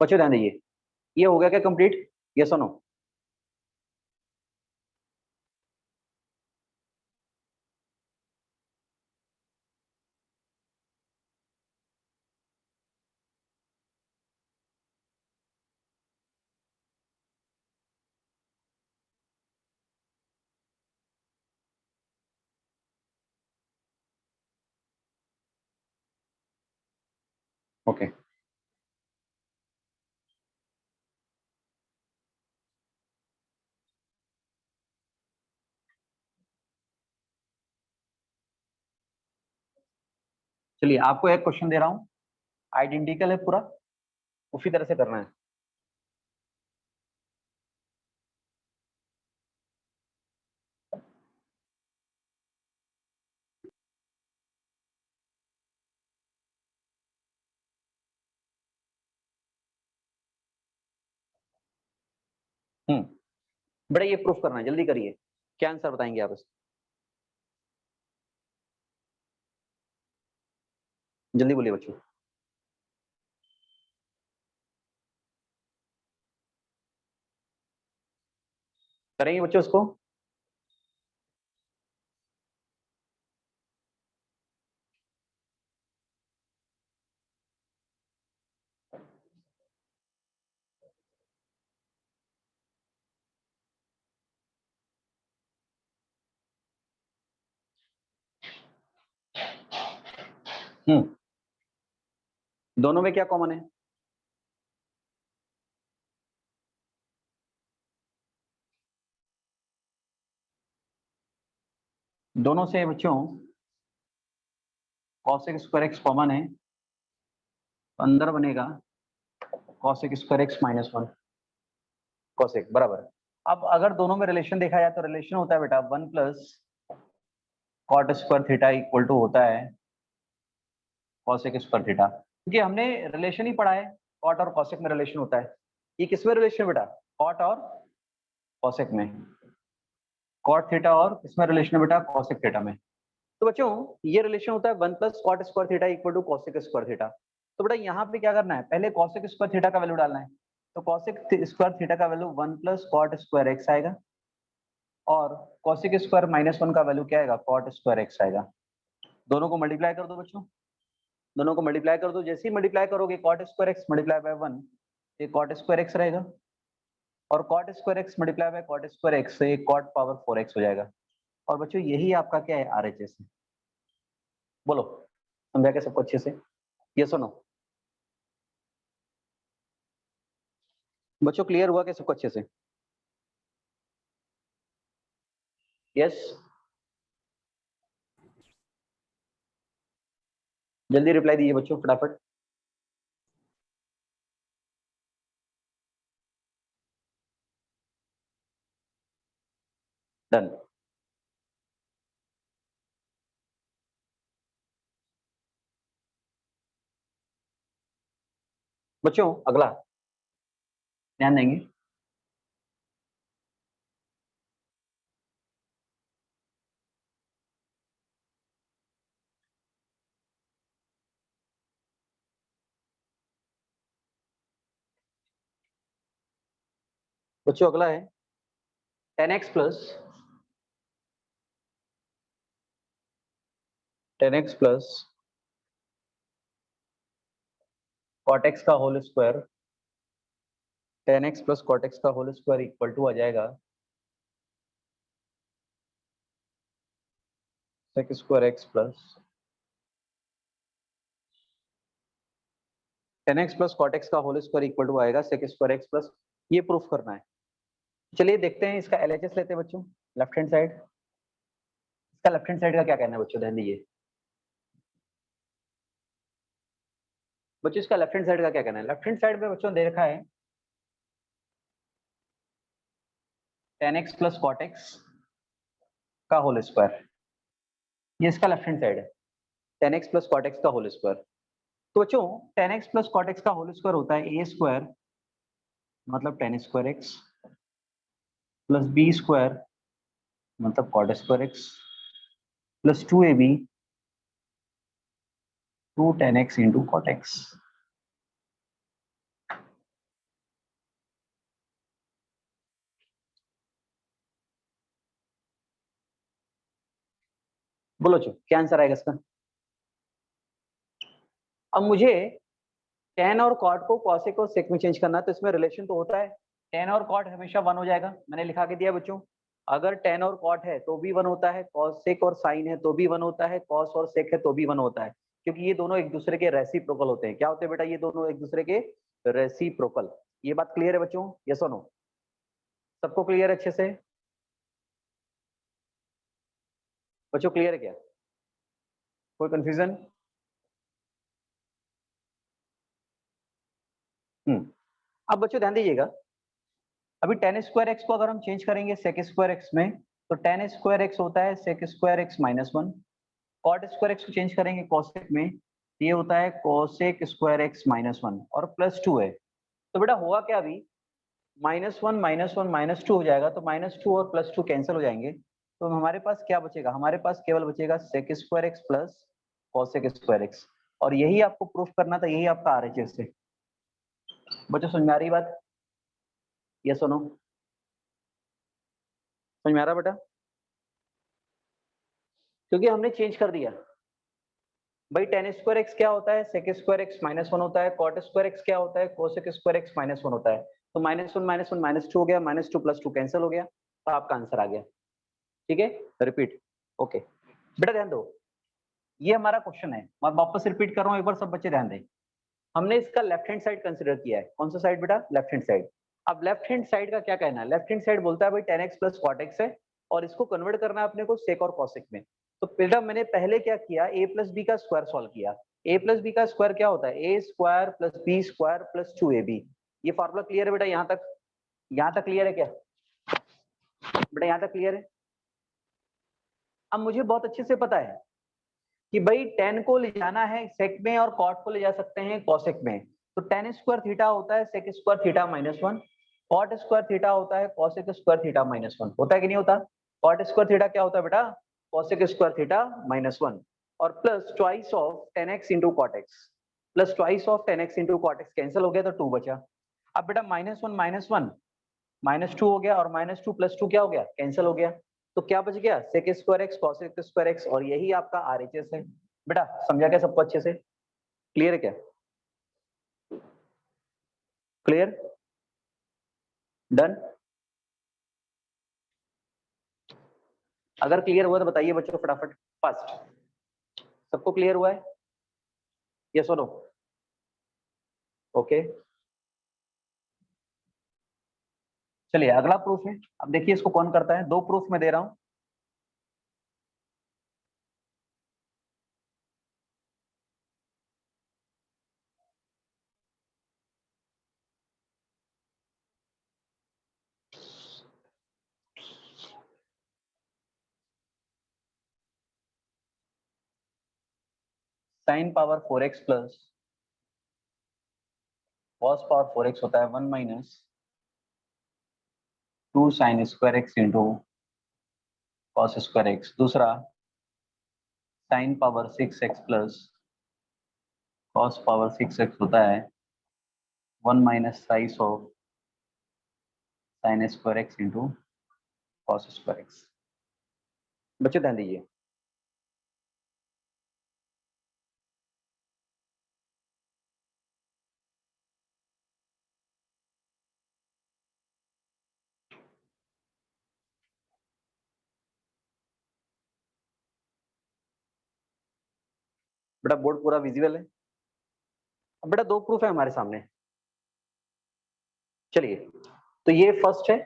बच्चों ध्यान दीजिए, ये हो गया क्या कंप्लीट? यस और नो? ओके। चलिए आपको एक क्वेश्चन दे रहा हूँ, आइडेंटिकल है पूरा, उसी तरह से करना है। बेटा ये प्रूफ करना है, जल्दी करिए। क्या आंसर बताएंगे आप इसका? जल्दी बोलिए बच्चों। करेंगे बच्चों इसको? दोनों में क्या कॉमन है? दोनों से बच्चों cosec स्क्वायर x कॉमन है तो अंदर बनेगा cosec square x minus 1 cosec बराबर। अब अगर दोनों में रिलेशन देखा जाए तो रिलेशन होता है बेटा 1 plus cot square theta equal to होता है cosec स्क्वायर थीटा, क्योंकि हमने रिलेशन ही पढ़ा है कॉट और cosec में रिलेशन होता है। ये किसमें रिलेशन है बेटा? कॉट और cosec में, कॉट थीटा और किसमें रिलेशन है बेटा? cosec थीटा में। तो बच्चों ये रिलेशन होता है 1 plus cot square theta equal to cosec square theta. तो बेटा यहाँ पे क्या करना है, पहले cosec स्क्वायर थीटा का वैल्यू डालना है। तो cosec स्क्वायर थीटा का value 1 plus cot square x आएगा और cosec स्क्वायर माइनस 1 का वैल्यू क्या आएगा? कॉट स्क्वायर एक्स आएगा। दोनों को मल्टीप्लाई कर दो बच्चों, दोनों को मल्टीप्लाई कर दो। जैसे ही मल्टीप्लाई करोगे cot square x multiply by 1, ये कॉट स्क्वायर एक्स रहेगा और cot square x multiply by cot square x से कॉट पावर 4x हो जाएगा। और बच्चों यही आपका क्या है? आरएचएस है। बोलो समझा क्या सबको अच्छे से? ये सुनो बच्चों, क्लियर हुआ क्या सबको अच्छे से? यस, जल्दी रिप्लाई दीजिए बच्चों फटाफट। डन। बच्चों अगला ध्यान देंगे, बच्चों अगला है 10x plus 10x plus cot x का whole square, 10x plus cot x का होल स्क्वायर इक्वल टू आ जाएगा sec square x plus 10x plus cot x का होल स्क्वायर इक्वल टू आएगा सेक स्क्वायर एक्स प्लस, ये proof करना है। चलिए देखते हैं इसका एलएचएस लेते हैं बच्चों, लेफ्ट हैंड साइड। इसका लेफ्ट हैंड साइड का क्या कहना है बच्चों? ध्यान दीजिए बच्चों, इसका लेफ्ट हैंड साइड का क्या कहना है? लेफ्ट हैंड साइड में बच्चों दे रखा है 10x प्लस कॉट एक्स का होल स्क्वायर, ये इसका लेफ्ट हैंड साइड है 10x प्लस कॉट एक्स का होल स्क्वायर। तो बच्चों 10x प्लस कॉट एक्स का होल स्क्वायर होता है ए स्क्वायर मतलब 10 square x plus B square मतलब cot square x plus 2ab 2 10x into cot x. बोलो चो क्या आंसर आएगा इसका? अब मुझे tan और cot को cosec और sec में चेंज करना है, तो इसमें रिलेशन तो होता है tan और cot हमेशा 1 हो जाएगा, मैंने लिखा के दिया बच्चों। अगर tan और cot है तो भी 1 होता है, cosec और sin है तो भी 1 होता है, cos और sec है तो भी 1 होता है, क्योंकि ये दोनों एक दूसरे के रेसिप्रोकल होते हैं। क्या होते हैं बेटा? ये दोनों एक दूसरे के रेसिप्रोकल। ये बात क्लियर है बच्चों? यस और नो? सबको क्लियर है अच्छे से बच्चों? क्लियर है क्या? कोई कंफ्यूजन? अब बच्चों ध्यान दीजिएगा, अभी tan स्क्वायर एक्स को अगर हम चेंज करेंगे सेक स्क्वायर एक्स में, तो tan स्क्वायर एक्स होता है sec square x minus 1। Cot square x को चेंज करेंगे कोसेक में, ये होता है कोसेक स्क्वायर एक्स माइनस 1 और प्लस 2 है। तो बेटा होगा क्या? अभी -1 -1 -2 हो जाएगा, तो -2 और +2 कैंसिल हो जाएंगे, तो हमारे पास क्या बचेगा? हमारे पास केवल बचेगा sec square x plus cosec square x. और यही आपको प्रूफ करना था, यही आपका आरएचएस है। बच्चों समझ में आ रही बात? यस और नो? समझ में आ रहा बेटा? क्योंकि हमने चेंज कर दिया भाई, tan स्क्वायर एक्स क्या होता है? सेक स्क्वायर एक्स माइनस 1 होता है। कॉट स्क्वायर एक्स क्या होता है? कोसेक स्क्वायर एक्स माइनस 1 होता है। तो -1 -1 -2 हो गया, -2 +2 कैंसिल हो गया, तो आपका आंसर आ गया। ठीक है, रिपीट। ओके बेटा ध्यान दो, ये हमारा क्वेश्चन है, मैं वापस रिपीट कर रहा हूँ एक बार, सब बच्चे ध्यान दें। हमने इसका लेफ्ट हैंड साइड कंसिडर किया है। कौन सा साइड बेटा? Left hand side. अब लेफ्ट हैंड साइड का क्या कहना है? लेफ्ट हैंड साइड बोलता है भाई tan x plus cot x है और इसको कन्वर्ट करना है अपने को सेक और कॉसेक में। तो बेटा मैंने पहले क्या किया, a प्लस बी का स्क्वायर सॉल्व किया। a प्लस बी का स्क्वायर क्या होता है, a square plus B square plus 2ab। ये फॉर्मूला क्लियर है बेटा? यहाँ तक क्लियर है क्या बेटा? यहाँ तक क्लियर है? अब मुझे बहुत अच्छे से पता है कि भाई tan को ले जाना है sec में और cot को ले जा सकते हैं cosec में। तो tan स्क्वायर थीटा होता है sec square theta minus 1, cot square theta होता है cosec स्क्वायर थीटा माइनस 1। होता है कि नहीं होता? cot स्क्वायर थीटा क्या होता है बेटा? cosec स्क्वायर थीटा माइनस 1 और plus twice of tan x into cot x, plus twice of tan x into cot x cancel हो गया तो 2 बचा। अब बेटा माइनस 1 माइनस 2 हो गया और माइनस 2 प्लस 2 क्या हो गया, कैंसिल हो गया। तो क्या बच गया, sec square x cosec square x, और यही आपका RHS है। बेटा समझा क्या सबको अच्छे से? क्लियर है क्या? क्लियर? डन? अगर क्लियर हुआ तो बताइए बच्चों फटाफट फर्स्ट। सबको क्लियर हुआ है? यस और नो? ओके चलिए अगला प्रूफ है। अब देखिए इसको कौन करता है, दो प्रूफ मैं दे रहा हूं। Sine power 4x plus cos power 4x होता है 1 माइनस 2 sine square x into cos square x. दूसरा sine power 6x plus cos power 6x होता है 1 माइनस साइस of sine square x into cos square x. बच्चों ध्यान दीजिए, बेटा बोर्ड पूरा विजिबल है? अब बेटा दो प्रूफ है हमारे सामने। चलिए तो ये फर्स्ट है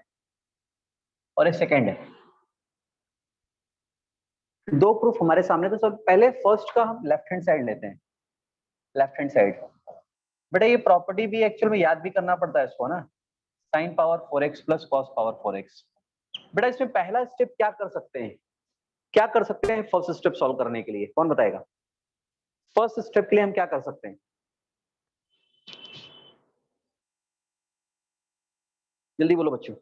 और ये सेकंड है। दो प्रूफ हमारे सामने, तो सब पहले फर्स्ट का हम लेफ्ट हैंड साइड लेते हैं। लेफ्ट हैंड साइड बेटा ये प्रॉपर्टी भी एक्चुअल में याद भी करना पड़ता है इसको ना, sign power 4x plus cos power 4x। बेटा इसमें पहला स्टेप क्या कर सकते हैं, क्या कर सकते हैं फर्स्ट स्टेप सॉल्व करने के लिए, कौन बताएगा? फर्स्ट स्टेप के लिए हम क्या कर सकते हैं, जल्दी बोलो बच्चों।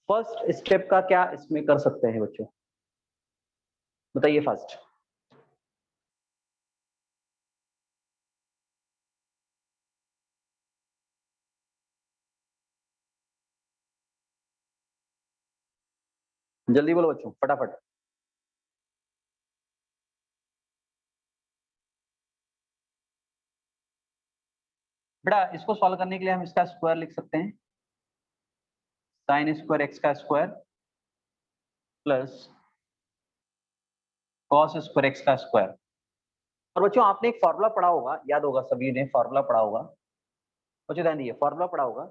फर्स्ट स्टेप का क्या इसमें कर सकते हैं बच्चों, बताइए फर्स्ट। जल्दी बोलो बच्चों फटाफट। बेटा इसको सॉल्व करने के लिए हम इसका स्क्वायर लिख सकते हैं, साइन स्क्वायर एक्स का square plus cos square x का स्क्वायर। और बच्चों आपने एक फॉर्मूला पढ़ा होगा, याद होगा सभी ने फॉर्मूला पढ़ा होगा बच्चों, ध्यान दीजिए फॉर्मूला पढ़ा होगा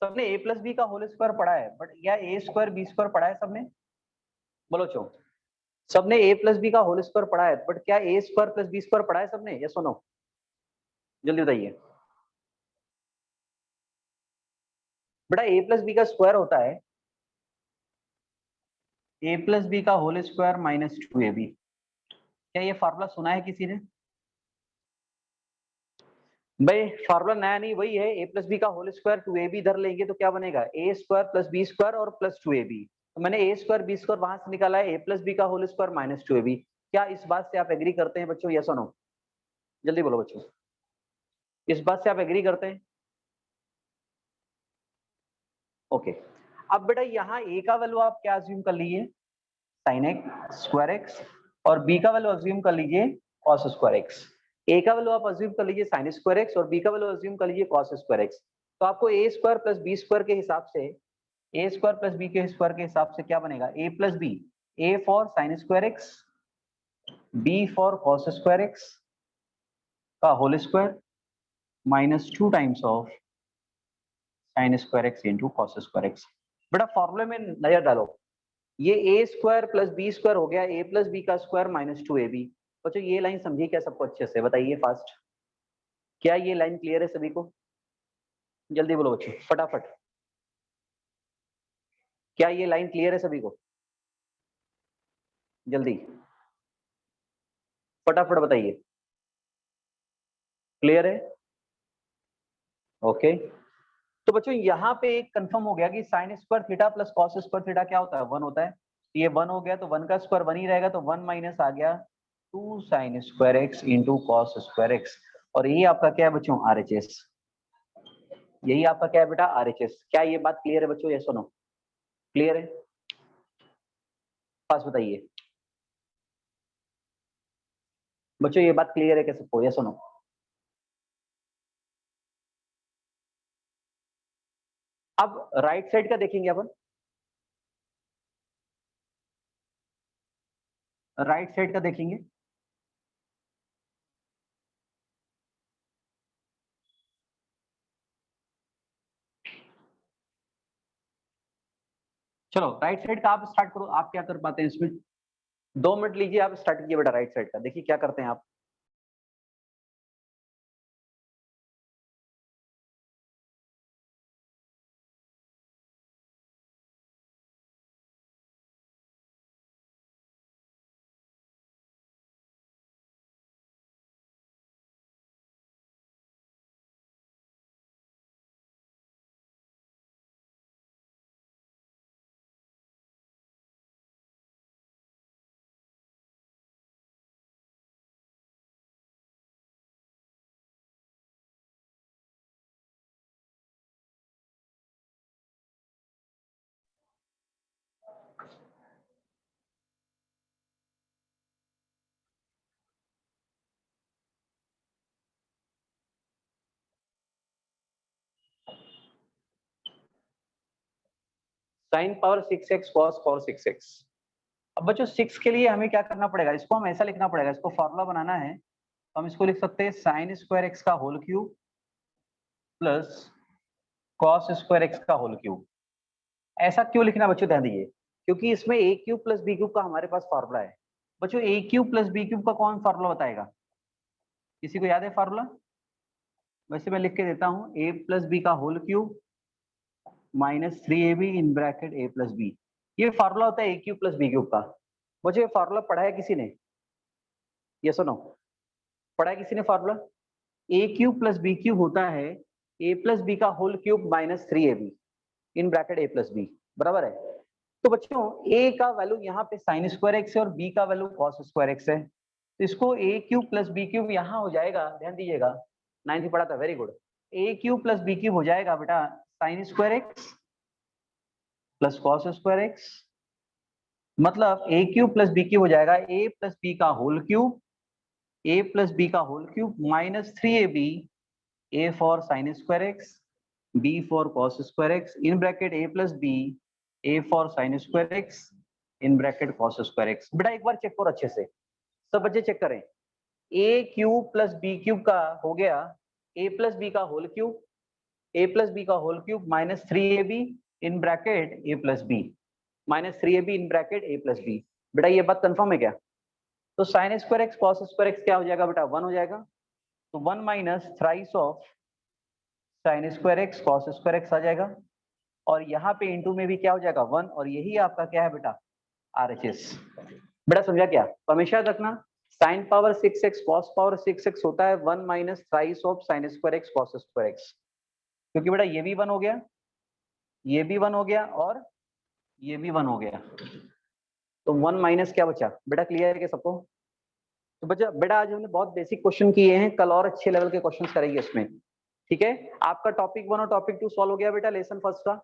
सबने। ए प्लस बी का होल स्क्वायर पढ़ा है, बट या ए स्क्वायर बी स्क्वायर पढ़ा है सबने? बोलो चो, सबने ए प्लस बी का होल स्क्वायर पढ़ा है, बट क्या ए स्क्वायर प्लस बी स्क्वायर पढ़ा है सबने? ये सुनो जल्दी बताइए। बेटा ए प्लस बी का स्क्वायर होता है ए प्लस बी का होल स्क्वायर माइनस 2ab। क्या ये फॉर्मूला सुना है किसी ने? भाई फॉर्मूला नया नहीं, वही है ए प्लस बी का होल स्क्वायर 2ab इधर लेंगे तो क्या बनेगा, ए स्क्वायर प्लस बी स्क्वायर और प्लस 2ab। तो मैंने ए स्क्वायर बी स्क्वायर वहां से निकाला है, ए प्लस बी का होल स्क्वायर माइनस 2ab। क्या इस बात से आप एग्री करते हैं बच्चों, यस और नो? जल्दी बोलो बच्चों, इस बात से आप एग्री करते हैं? ओके अब बेटा यहाँ ए का वैल्यू आप क्या अज्यूम कर लीजिए, साइन एक्स स्क्वायर एक्स, और बी का वैल्यू अज्यूम कर लीजिए कॉस स्क्वायर एक्स। ए का वैल्यू आप अज्यूम कर लीजिए साइन स्क्वायर एक्स और बी का वैल्यू अज्यूम कर लीजिए कॉस स्क्वायर एक्स। तो आपको A square plus B square के हिसाब से, ए स्क्वायर प्लस बी के स्क्वायर के हिसाब से क्या बनेगा, A plus B, A for sine square x, B for cos square x का whole square minus 2 times of sine square x into cos square x. बेटा फॉर्मूले में नजर डालो, ये ए स्क्वायर प्लस बी स्क्वायर हो गया ए प्लस बी का स्क्वायर माइनस 2ab। बच्चों ये लाइन समझिए क्या सबको अच्छे से, बताइए फास्ट, क्या ये लाइन क्लियर है सभी को? जल्दी बोलो बच्चों फटाफट, क्या ये लाइन क्लियर है सभी को? जल्दी फटाफट बताइए, क्लियर है? ओके, तो बच्चों यहाँ पे एक कंफर्म हो गया कि sign square theta plus cos square theta क्या होता है? 1 होता है। ये 1 हो गया तो 1 का स्क्वायर 1 ही रहेगा, तो 1 माइनस आ गया 2 sine square x into cos square x. और यही आपका क्या है बच्चों? आरएचएस। यही आपका क्या है बेटा? आरएचएस। क्या ये बात क्लियर है बच्चों? यस और नो? क्लियर है? पास बताइए बच्चों, ये बात क्लियर है क्या सबको? यस और नो? अब राइट साइड का देखेंगे अपन। राइट साइड का देखेंगे। चलो राइट साइड का आप स्टार्ट करो, आप क्या कर पाते हैं इसमें? 2 मिनट लीजिए, आप स्टार्ट कीजिए बेटा राइट साइड का, देखिए क्या करते हैं आप। Sign power 6x cos power 6x। अब बच्चों 6 के लिए हमें क्या करना पड़ेगा? इसको हम ऐसा लिखना पड़ेगा, इसको फॉर्मूला बनाना है तो हम इसको लिख सकते हैं साइन स्क्वायर एक्स का whole cube plus cos square x का होल क्यूब। ऐसा क्यों लिखना बच्चों? ध्यान दीजिए, क्योंकि इसमें A cube plus B cube का हमारे पास फॉर्मूला है। बच्चों A cube plus B cube का कौन फॉर्मूला बताएगा? किसी को याद है फॉर्मूला? वैसे मैं लिख के देता हूँ, ए प्लस बी का whole cube minus 3ab in bracket A plus B. ये फॉर्मूला होता है A cube plus B cube का। मुझे फॉर्मूला पढ़ा है किसी ने? ये सुनो, पढ़ा है किसी ने formula? A cube plus B cube होता है ए प्लस बी का whole cube minus 3ab in bracket A plus B, बराबर है? तो बच्चों ए का वैल्यू यहाँ पे साइन स्क्वायर एक्स है और बी का वैल्यू कॉस स्क्वायर एक्स है, तो इसको A cube plus B cube यहाँ हो जाएगा, ध्यान दीजिएगा, 9th में पढ़ा था, very good. A cube plus B cube हो जाएगा बेटा sine square x plus cos square x, मतलब A cube plus B cube हो जाएगा ए प्लस बी का whole cube, A plus B का whole cube minus 3ab, A for sine square x, B for cos square x in bracket A plus B, A for sine square x in bracket cos square x. बेटा एक बार check करो अच्छे से, सब बच्चे check करें। A cube plus B cube का हो गया ए प्लस बी का whole cube, A plus B का whole cube minus 3ab in bracket A plus B, minus 3ab in bracket A plus B. बेटा ये बात कंफर्म है क्या? तो sine square x cos square x क्या हो जाएगा बेटा? 1 हो जाएगा, तो 1 minus thrice of sine square x cos square x आ जाएगा, और यहाँ पे इंटू में भी क्या हो जाएगा? 1, और यही आपका क्या है बेटा? आरएचएस। बेटा समझा क्या? तो हमेशा याद रखना, sign power 6x cos power 6x होता है 1 minus thrice of sine square x cos square x, क्योंकि बेटा ये भी 1 हो गया, ये भी 1 हो गया, और ये भी 1 हो गया, तो 1 माइनस क्या बचा? बेटा क्लियर है क्या सबको? तो बच्चा बेटा आज हमने बहुत बेसिक क्वेश्चन किए हैं, कल और अच्छे लेवल के क्वेश्चन करेंगे इसमें, ठीक है? आपका टॉपिक 1 और टॉपिक 2 सॉल्व हो गया बेटा, लेसन फर्स्ट का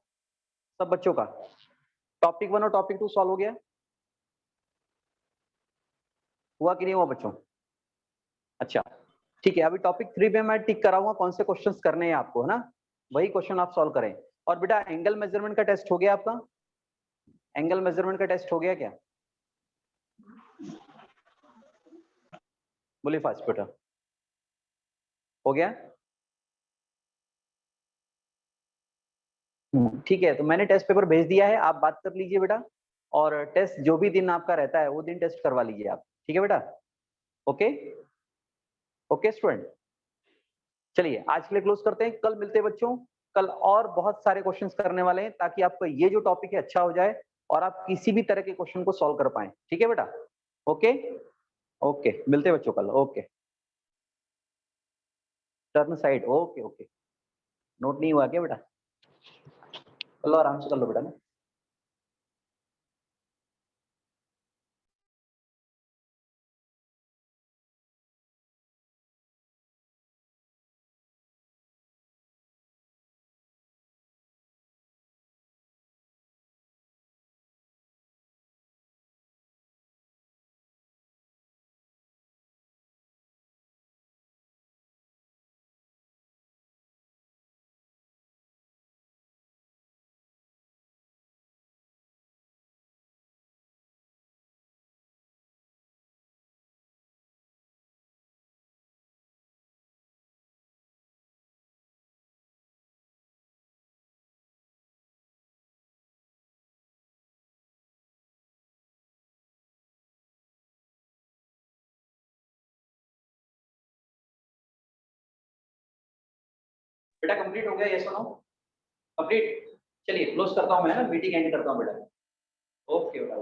सब बच्चों का टॉपिक 1 और टॉपिक 2 सॉल्व हो गया, हुआ कि नहीं हुआ बच्चों? अच्छा ठीक है, अभी टॉपिक 3 में मैं टिक कराऊंगा कौन से क्वेश्चंस करने हैं आपको, है ना? वही क्वेश्चन आप सॉल्व करें। और बेटा एंगल मेजरमेंट का टेस्ट हो गया आपका? एंगल मेजरमेंट का टेस्ट हो गया क्या? बोलिए फास्ट बेटा, हो गया? ठीक है, तो मैंने टेस्ट पेपर भेज दिया है, आप बात कर लीजिए बेटा। और टेस्ट जो भी दिन आपका रहता है वो दिन टेस्ट करवा लीजिए आप, ठीक है बेटा? ओके? Okay student? चलिए आज के लिए क्लोज करते हैं, कल मिलते हैं बच्चों। कल और बहुत सारे क्वेश्चंस करने वाले हैं ताकि आपका ये जो टॉपिक है अच्छा हो जाए और आप किसी भी तरह के क्वेश्चन को सॉल्व कर पाएं, ठीक है बेटा? ओके? ओके, मिलते हैं बच्चों कल। Okay, turn side, okay okay. Note नहीं हुआ क्या बेटा? चलो आराम से कर लो बेटा ना। बेटा कंप्लीट हो गया, ये सुनो कंप्लीट। चलिए क्लोज करता हूँ मैं ना, मीटिंग एंड करता हूँ बेटा। ओके बेटा।